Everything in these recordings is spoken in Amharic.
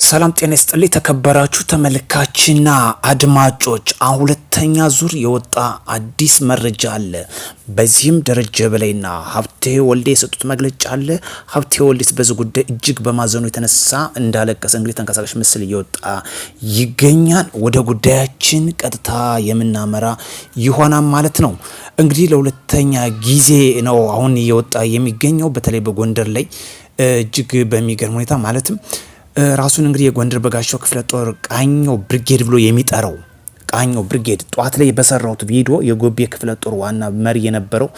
ሰላም ጤና ይስጥልኝ ተከበራችሁ ተመልካችና አድማጮች፣ አሁን ሁለተኛ ዙር የወጣ አዲስ መረጃ አለ። በዚህም ደረጀ በላይና ሀብቴ ወልዴ የሰጡት መግለጫ አለ። ሀብቴ ወልዴ በዚህ ጉዳይ እጅግ በማዘኑ የተነሳ እንዳለቀሰ እንግዲህ ተንቀሳቃሽ ምስል እየወጣ ይገኛል። ወደ ጉዳያችን ቀጥታ የምናመራ ይሆናል ማለት ነው። እንግዲህ ለሁለተኛ ጊዜ ነው አሁን እየወጣ የሚገኘው በተለይ በጎንደር ላይ እጅግ በሚገርም ሁኔታ ማለትም ራሱን እንግዲህ የጎንደር በጋሻው ክፍለ ጦር ቃኘው ብርጌድ ብሎ የሚጠራው ቃኘው ብርጌድ ጧት ላይ በሰራውት ቪዲዮ የጎቤ ክፍለ ጦር ዋና መሪ የነበረው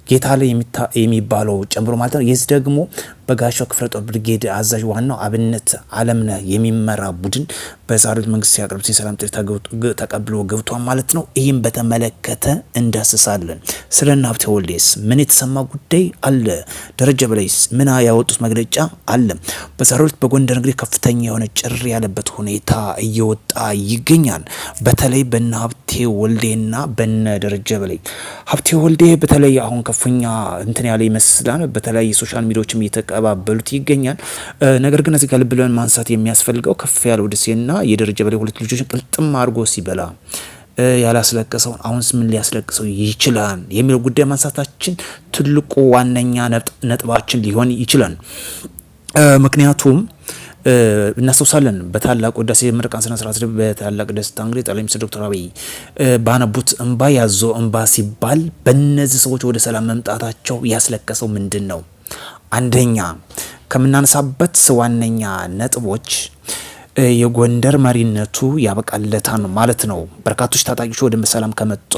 ጌታ ላይ የሚባለው ጨምሮ ማለት ነው። የዚህ ደግሞ በጋሻው ክፍለ ጦር ብርጌድ አዛዥ ዋናው አብነት አለምነህ የሚመራ ቡድን በዛሬው መንግስት ሲያቀርቡት የሰላም ጥሪ ተቀብሎ ገብቷል ማለት ነው። ይህም በተመለከተ እንዳስሳለን። ስለና ሀብቴ ወልዴስ ምን የተሰማ ጉዳይ አለ? ደረጀ በላይስ ምን ያወጡት መግለጫ አለ? በዛሬው በጎንደር እንግዲህ ከፍተኛ የሆነ ጭር ያለበት ሁኔታ እየወጣ ይገኛል። በተለይ በነ ሀብቴ ወልዴና በነ ደረጀ በላይ ሀብቴ ወልዴ በተለይ አሁን ከፍተኛ እንትን ያለ ይመስላል። በተለይ ሶሻል ሚዲያዎችም እየተቀባበሉት ይገኛል። ነገር ግን እዚህ ጋር ልብ ብለን ማንሳት የሚያስፈልገው ከፍ ያለው ደሴና የደረጀ በላይ ሁለት ልጆችን ቅልጥም አድርጎ ሲበላ ያላስለቀሰውን አሁንስ ምን ሊያስለቅሰው ይችላል የሚለው ጉዳይ ማንሳታችን ትልቁ ዋነኛ ነጥባችን ሊሆን ይችላል። ምክንያቱም እናስተውሳለን በታላቅ ወዳሴ ምርቃን ስነ ስርዓት በታላቅ ደስታ እንግዲህ ጠቅላይ ሚኒስትር ዶክተር አብይ ባነቡት እንባ ያዞ እንባ ሲባል በእነዚህ ሰዎች ወደ ሰላም መምጣታቸው ያስለቀሰው ምንድን ነው? አንደኛ ከምናነሳበት ዋነኛ ነጥቦች የጎንደር መሪነቱ ያበቃለታል ማለት ነው። በርካቶች ታጣቂዎች ወደ ሰላም ከመጣ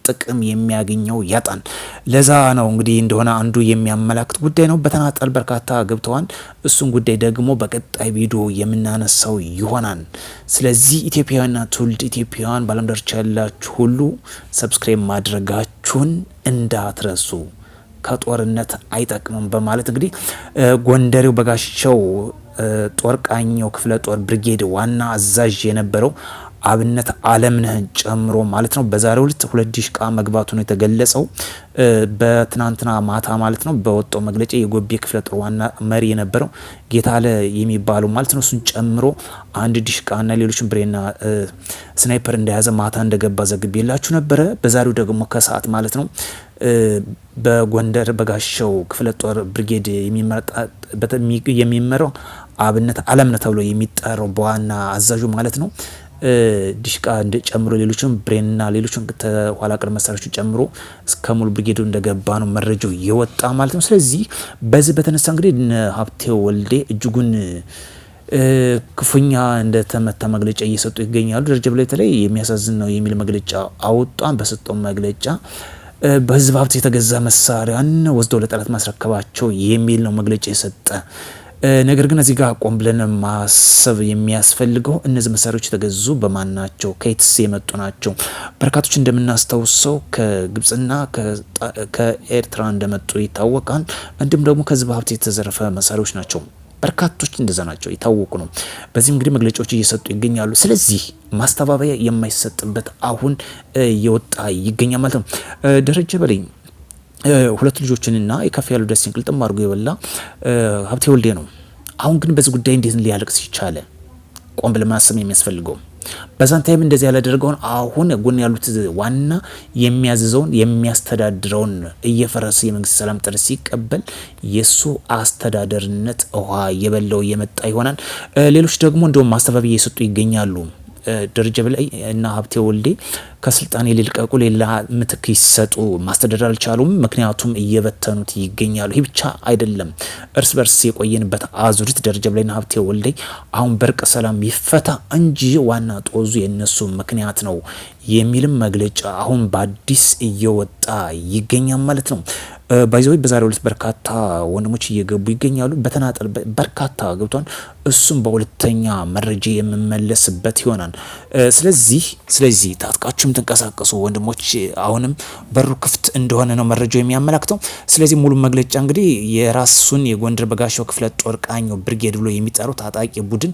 ጥቅም የሚያገኘው ያጣን። ለዛ ነው እንግዲህ እንደሆነ አንዱ የሚያመላክት ጉዳይ ነው። በተናጠል በርካታ ገብተዋል። እሱን ጉዳይ ደግሞ በቀጣይ ቪዲዮ የምናነሳው ይሆናል። ስለዚህ ኢትዮጵያውያንና ትውልድ ኢትዮጵያውያን ባለም ዳርቻ ያላችሁ ሁሉ ሰብስክራይብ ማድረጋችሁን እንዳትረሱ፣ ከጦርነት አይጠቅምም በማለት እንግዲህ ጎንደሬው በጋሻው ጦር ቃኘው ክፍለ ጦር ብርጌድ ዋና አዛዥ የነበረው አብነት አለምነህን ጨምሮ ማለት ነው በዛሬው ዕለት 2 ዲሽቃ መግባቱ ነው የተገለጸው። በትናንትና ማታ ማለት ነው በወጣው መግለጫ የጎቤ ክፍለ ጦር ዋና መሪ የነበረው ጌታለ የሚባለው ማለት ነው እሱን ጨምሮ 1 ዲሽቃና ሌሎችን ብሬና ስናይፐር እንደያዘ ማታ እንደገባ ዘግቤላችሁ ነበረ። በዛሬው ደግሞ ከሰዓት ማለት ነው በጎንደር በጋሻው ክፍለ ጦር ብርጌድ የሚመራው አብነት አለምነህ ተብሎ የሚጠራው በዋና አዛዡ ማለት ነው ዲሽቃ ጨምሮ ሌሎችን ብሬንና ሌሎችን ተኋላ ቀር መሳሪያዎችን ጨምሮ እስከ ሙሉ ብርጌዱ እንደገባ ነው መረጃው የወጣ ማለት ነው። ስለዚህ በዚህ በተነሳ እንግዲህ ሀብቴ ወልዴ እጅጉን ክፉኛ እንደተመታ መግለጫ እየሰጡ ይገኛሉ። ደረጀ በላይ ተለይ የሚያሳዝን ነው የሚል መግለጫ አወጣን። በሰጠው መግለጫ በህዝብ ሀብት የተገዛ መሳሪያን ወስደው ለጠላት ማስረከባቸው የሚል ነው መግለጫ የሰጠ። ነገር ግን እዚህ ጋር ቆም ብለን ማሰብ የሚያስፈልገው እነዚህ መሳሪያዎች የተገዙ በማን ናቸው? ከየትስ የመጡ ናቸው? በርካቶች እንደምናስታውሰው ከግብጽና ከኤርትራ እንደመጡ ይታወቃል። እንዲሁም ደግሞ ከህዝብ ሀብት የተዘረፈ መሳሪያዎች ናቸው። በርካቶች እንደዛ ናቸው የታወቁ ነው። በዚህም እንግዲህ መግለጫዎች እየሰጡ ይገኛሉ። ስለዚህ ማስተባበያ የማይሰጥበት አሁን እየወጣ ይገኛል ማለት ነው። ደረጀ በላይ 2 ልጆችንና የከፍ ያሉ ደሴን ቅልጥም አድርጎ የበላ ሀብቴ ወልዴ ነው። አሁን ግን በዚህ ጉዳይ እንዴት ሊያለቅስ ይቻለ? ቆም ብለን ማሰብ የሚያስፈልገው በዛን ታይም እንደዚህ ያላደረገውን አሁን ጎን ያሉት ዋና የሚያዝዘውን የሚያስተዳድረውን እየፈረሰ የመንግስት ሰላም ጥሪ ሲቀበል የሱ አስተዳደርነት ውሃ የበላው የመጣ ይሆናል። ሌሎች ደግሞ እንደውም ማስተባበያ እየሰጡ ይገኛሉ። ደረጀ በላይ እና ሀብቴ ወልዴ ከስልጣን ይልቀቁ፣ ሌላ ምትክ ይሰጡ፣ ማስተዳደር አልቻሉም። ምክንያቱም እየበተኑት ይገኛሉ። ይህ ብቻ አይደለም፣ እርስ በርስ የቆየንበት አዙሪት ደረጀ በላይና ሀብቴ ወልዴ አሁን በርቅ ሰላም ይፈታ እንጂ ዋና ጦዙ የነሱ ምክንያት ነው የሚልም መግለጫ አሁን በአዲስ እየወጣ ይገኛል ማለት ነው። ባይዘው በዛሬው ዕለት በርካታ ወንድሞች እየገቡ ይገኛሉ። በተናጠል በርካታ ገብቷል። እሱም በሁለተኛ መረጃ የምመለስበት ይሆናል። ስለዚህ ታጥቃችሁም ተንቀሳቀሱ ወንድሞች፣ አሁንም በሩ ክፍት እንደሆነ ነው መረጃው የሚያመላክተው። ስለዚህ ሙሉ መግለጫ እንግዲህ የራሱን የጎንደር በጋሻው ክፍለ ጦር ቃኘው ብርጌድ ብሎ የሚጠራው ታጣቂ ቡድን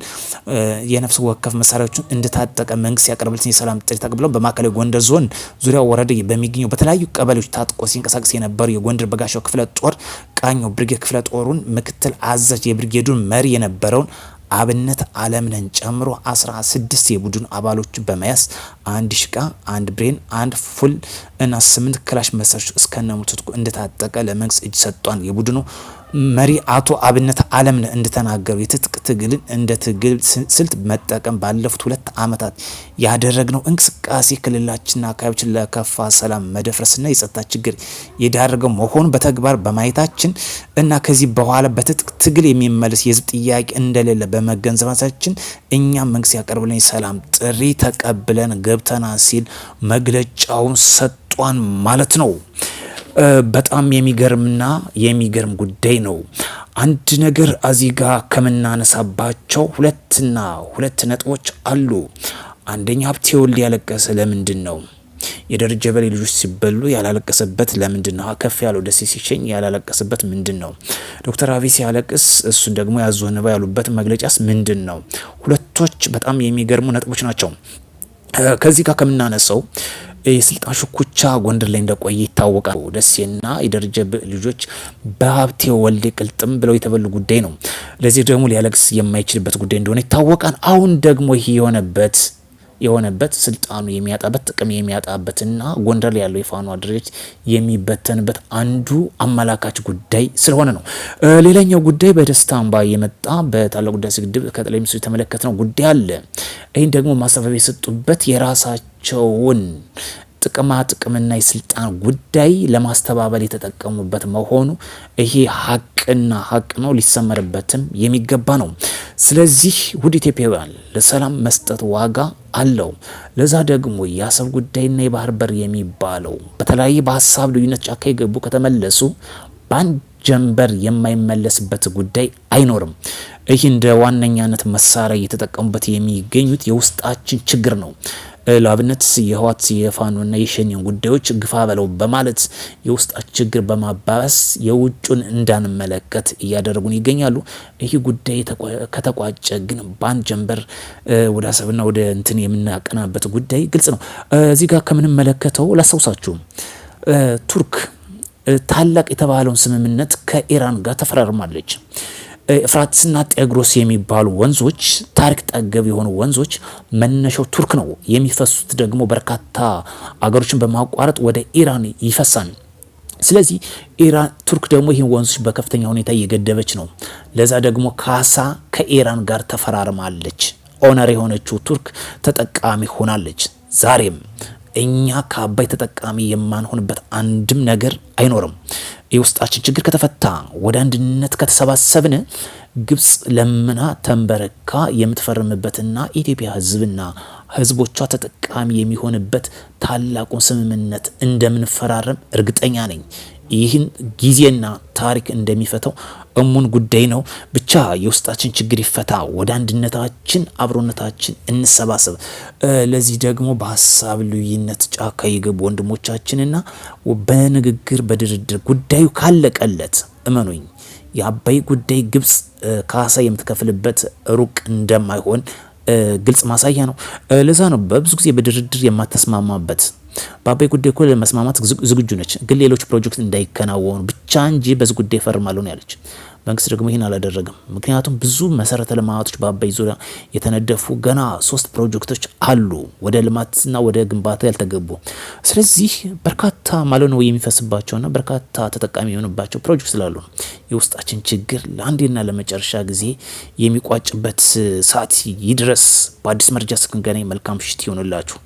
የነፍስ ወከፍ መሳሪያዎችን እንደታጠቀ መንግስት ያቀርበልን የሰላም ጥሪ ተቀብለው በማዕከላዊ ጎንደር ዞን ዙሪያ ወረዳ በሚገኘው በተለያዩ ቀበሌዎች ታጥቆ ሲንቀሳቀስ የነበረው የጎንደር በጋሻው ክፍለ ጦር ቃኘው ብርጌድ ክፍለ ጦሩን ምክትል አዛዥ የብርጌዱን መሪ የነበረውን አብነት አለምነን ጨምሮ 16 የቡድን አባሎች በመያዝ 1 ሽቃ፣ 1 ብሬን፣ 1 ፉል እና 8 ክላሽ መሳሪያዎች እስከነሙሉ ትጥቁ እንደታጠቀ ለመንግስት እጅ ሰጥቷል። የቡድኑ መሪ አቶ አብነት አለምነህ እንደተናገሩ የትጥቅ ትግልን እንደ ትግል ስልት መጠቀም ባለፉት 2 ዓመታት ያደረግነው እንቅስቃሴ ክልላችንና አካባቢያችን ለከፋ ሰላም መደፍረስና የጸጥታ ችግር የዳረገው መሆኑን በተግባር በማየታችን እና ከዚህ በኋላ በትጥቅ ትግል የሚመለስ የህዝብ ጥያቄ እንደሌለ በመገንዘባችን እኛም መንግስት ያቀርብልን ሰላም ጥሪ ተቀብለን ገብተና ሲል መግለጫውን ሰጧን ማለት ነው። በጣም የሚገርምና የሚገርም ጉዳይ ነው። አንድ ነገር እዚህ ጋር ከምናነሳባቸው ሁለት ነጥቦች አሉ። አንደኛ ሀብቴ ወልዴ ያለቀሰ ለምንድን ነው? የደረጀ በሌ ልጆች ሲበሉ ያላለቀሰበት ለምንድን ነው? ከፍ ያለው ደሴ ሲሸኝ ያላለቀሰበት ምንድን ነው? ዶክተር አብይ ሲያለቅስ እሱ ደግሞ ያዞንባ ያሉበት መግለጫስ ምንድን ነው? ሁለቶች በጣም የሚገርሙ ነጥቦች ናቸው። ከዚህ ጋር ከምናነሳው የስልጣን ሽኩቻ ጎንደር ላይ እንደቆየ ይታወቃል። ደሴና የደረጀ ልጆች በሀብቴ ወልዴ ቅልጥም ብለው የተበሉ ጉዳይ ነው። ለዚህ ደግሞ ሊያለቅስ የማይችልበት ጉዳይ እንደሆነ ይታወቃል። አሁን ደግሞ ይህ የሆነበት ስልጣኑ የሚያጣበት ጥቅም የሚያጣበትና ጎንደር ላይ ያለው የፋኖ አደረጃጀት የሚበተንበት አንዱ አመላካች ጉዳይ ስለሆነ ነው። ሌላኛው ጉዳይ በደስታ አምባ የመጣ በታላቁ ህዳሴ ግድብ ከጠቅላይ ሚኒስትሩ የተመለከትነው ጉዳይ አለ። ይህን ደግሞ ማሳሰቢያ የሰጡበት የራሳቸውን ጥቅምና የስልጣን ጉዳይ ለማስተባበል የተጠቀሙበት መሆኑ ይሄ ሀቅ ነው፣ ሊሰመርበትም የሚገባ ነው። ስለዚህ ውድ ኢትዮጵያውያን ለሰላም መስጠት ዋጋ አለው። ለዛ ደግሞ የአሰብ ጉዳይና የባህር በር የሚባለው በተለያየ በሀሳብ ልዩነት ጫካ የገቡ ከተመለሱ በአንድ ጀንበር የማይመለስበት ጉዳይ አይኖርም። ይህ እንደ ዋነኛነት መሳሪያ እየተጠቀሙበት የሚገኙት የውስጣችን ችግር ነው። ለአብነት የህወሓት የፋኖና የሸኔን ጉዳዮች ግፋ በለው በማለት የውስጣችን ችግር በማባባስ የውጩን እንዳንመለከት እያደረጉን ይገኛሉ። ይህ ጉዳይ ከተቋጨ ግን በአንድ ጀንበር ወደ አሰብና ወደ እንትን የምናቀናበት ጉዳይ ግልጽ ነው። እዚህ ጋር ከምንመለከተው ላስታውሳችሁ፣ ቱርክ ታላቅ የተባለውን ስምምነት ከኢራን ጋር ተፈራርማለች። ኤፍራጥስና ጤግሮስ የሚባሉ ወንዞች ታሪክ ጠገብ የሆኑ ወንዞች መነሻው ቱርክ ነው። የሚፈሱት ደግሞ በርካታ አገሮችን በማቋረጥ ወደ ኢራን ይፈሳል። ስለዚህ ቱርክ ደግሞ ይህን ወንዞች በከፍተኛ ሁኔታ እየገደበች ነው። ለዛ ደግሞ ካሳ ከኢራን ጋር ተፈራርማለች። ኦነር የሆነችው ቱርክ ተጠቃሚ ሆናለች። ዛሬም እኛ ከአባይ ተጠቃሚ የማንሆንበት አንድም ነገር አይኖርም። የውስጣችን ችግር ከተፈታ ወደ አንድነት ከተሰባሰብን ግብጽ ለምና ተንበረካ የምትፈርምበትና ኢትዮጵያ ህዝቦቿ ተጠቃሚ የሚሆንበት ታላቁን ስምምነት እንደምንፈራረም እርግጠኛ ነኝ። ይህን ጊዜና ታሪክ እንደሚፈታው እሙን ጉዳይ ነው። ብቻ የውስጣችን ችግር ይፈታ፣ ወደ አንድነታችን አብሮነታችን እንሰባሰብ። ለዚህ ደግሞ በሀሳብ ልዩነት ጫካ የገቡ ወንድሞቻችንና በንግግር በድርድር ጉዳዩ ካለቀለት እመኑኝ የአባይ ጉዳይ ግብጽ ካሳ የምትከፍልበት ሩቅ እንደማይሆን ግልጽ ማሳያ ነው። ለዛ ነው በብዙ ጊዜ በድርድር የማተስማማበት። በአባይ ጉዳይ እኮ ለመስማማት ዝግጁ ነች፣ ግን ሌሎች ፕሮጀክት እንዳይከናወኑ ብቻ እንጂ በዚህ ጉዳይ ፈርማለሁ ነው ያለች። መንግስት ደግሞ ይህን አላደረገም። ምክንያቱም ብዙ መሰረተ ልማቶች በአባይ ዙሪያ የተነደፉ ገና 3 ፕሮጀክቶች አሉ ወደ ልማትና ወደ ግንባታ ያልተገቡ። ስለዚህ በርካታ ማለት ነው የሚፈስባቸውና በርካታ ተጠቃሚ የሆኑባቸው ፕሮጀክት ስላሉ ነው የውስጣችን ችግር ለአንዴና ለመጨረሻ ጊዜ የሚቋጭበት ሰዓት ይድረስ። በአዲስ መረጃ እስክንገናኝ መልካም ምሽት ይሆንላችሁ።